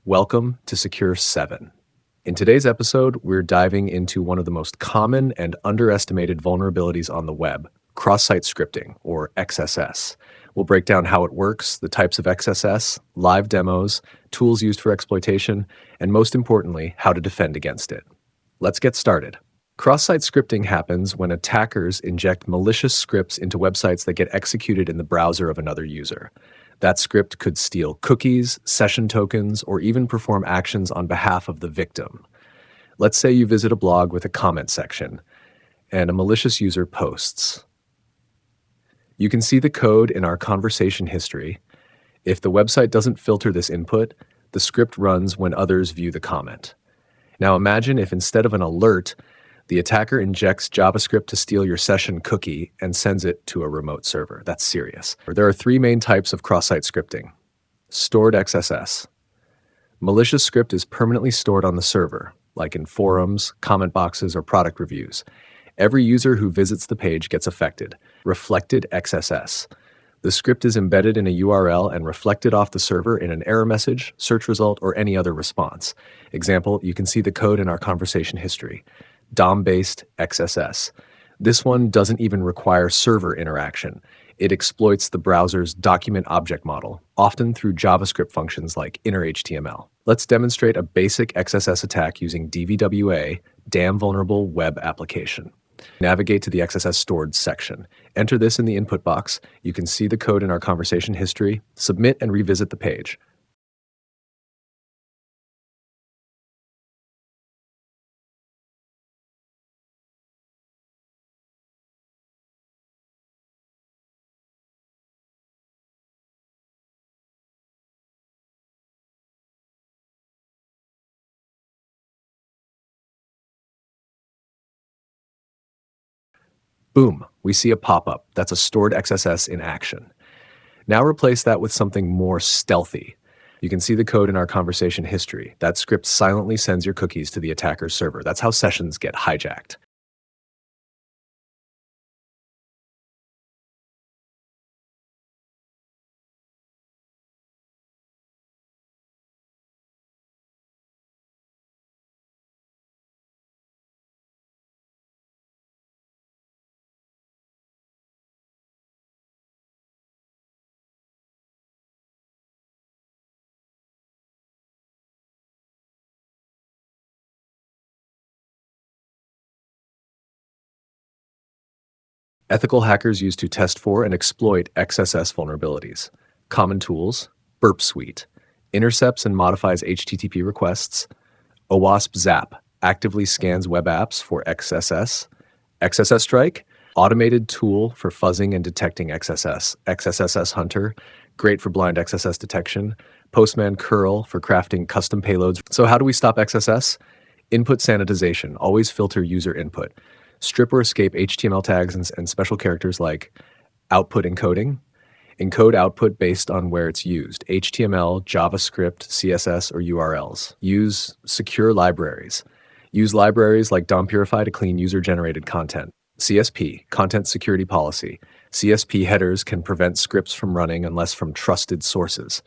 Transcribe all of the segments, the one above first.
Welcome to Secure 7. In today's episode, we're diving into one of the most common and underestimated vulnerabilities on the web, cross-site scripting, or XSS. We'll break down how it works, the types of XSS, live demos, tools used for exploitation, and most importantly, how to defend against it. Let's get started. Cross-site scripting happens when attackers inject malicious scripts into websites that get executed in the browser of another user. That script could steal cookies, session tokens, or even perform actions on behalf of the victim. Let's say you visit a blog with a comment section, and a malicious user posts. You can see the code in our conversation history. If the website doesn't filter this input, the script runs when others view the comment. Now imagine if instead of an alert, the attacker injects JavaScript to steal your session cookie and sends it to a remote server. That's serious. There are three main types of cross-site scripting. Stored XSS. Malicious script is permanently stored on the server, like in forums, comment boxes, or product reviews. Every user who visits the page gets affected. Reflected XSS. The script is embedded in a URL and reflected off the server in an error message, search result, or any other response. Example, you can see the code in our conversation history. DOM-based XSS. This one doesn't even require server interaction. It exploits the browser's document object model, often through JavaScript functions like inner HTML. Let's demonstrate a basic XSS attack using DVWA, Damn Vulnerable Web Application. Navigate to the XSS stored section. Enter this in the input box. You can see the code in our conversation history. Submit and revisit the page. Boom, we see a pop-up. That's a stored XSS in action. Now replace that with something more stealthy. You can see the code in our conversation history. That script silently sends your cookies to the attacker's server. That's how sessions get hijacked. Ethical hackers use to test for and exploit XSS vulnerabilities. Common tools: Burp Suite, intercepts and modifies HTTP requests. OWASP Zap, actively scans web apps for XSS. XSS Strike, automated tool for fuzzing and detecting XSS. XSS Hunter, great for blind XSS detection. Postman Curl for crafting custom payloads. So how do we stop XSS? Input sanitization, always filter user input. Strip or escape HTML tags and special characters like output encoding. Encode output based on where it's used: HTML, JavaScript, CSS, or URLs. Use secure libraries. Use libraries like DOM Purify to clean user-generated content. CSP, Content Security Policy. CSP headers can prevent scripts from running unless from trusted sources.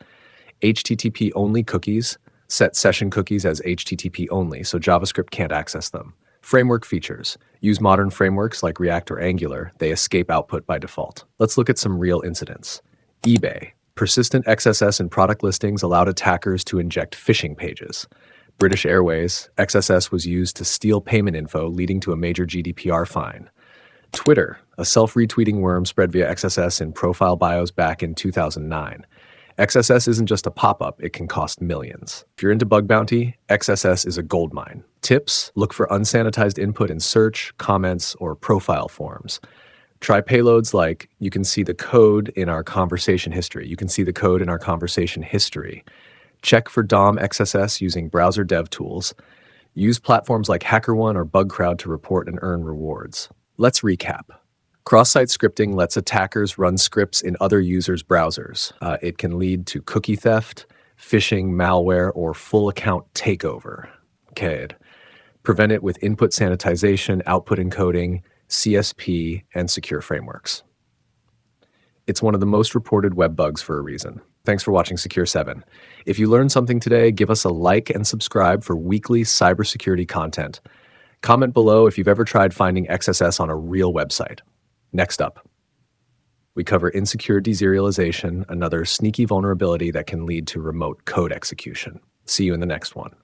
HTTP-only cookies. Set session cookies as HTTP only so JavaScript can't access them. Framework features. Use modern frameworks like React or Angular. They escape output by default. Let's look at some real incidents. eBay. Persistent XSS in product listings allowed attackers to inject phishing pages. British Airways. XSS was used to steal payment info, leading to a major GDPR fine. Twitter. A self-retweeting worm spread via XSS in profile bios back in 2009. XSS isn't just a pop-up, it can cost millions. If you're into bug bounty, XSS is a goldmine. Tips: look for unsanitized input in search, comments, or profile forms. Try payloads like, you can see the code in our conversation history. You can see the code in our conversation history. Check for DOM XSS using browser dev tools. Use platforms like HackerOne or BugCrowd to report and earn rewards. Let's recap. Cross-site scripting lets attackers run scripts in other users' browsers. It can lead to cookie theft, phishing, malware, or full account takeover. CAD. Prevent it with input sanitization, output encoding, CSP, and secure frameworks. It's one of the most reported web bugs for a reason. Thanks for watching Secure 7. If you learned something today, give us a like and subscribe for weekly cybersecurity content. Comment below if you've ever tried finding XSS on a real website. Next up, we cover insecure deserialization, another sneaky vulnerability that can lead to remote code execution. See you in the next one.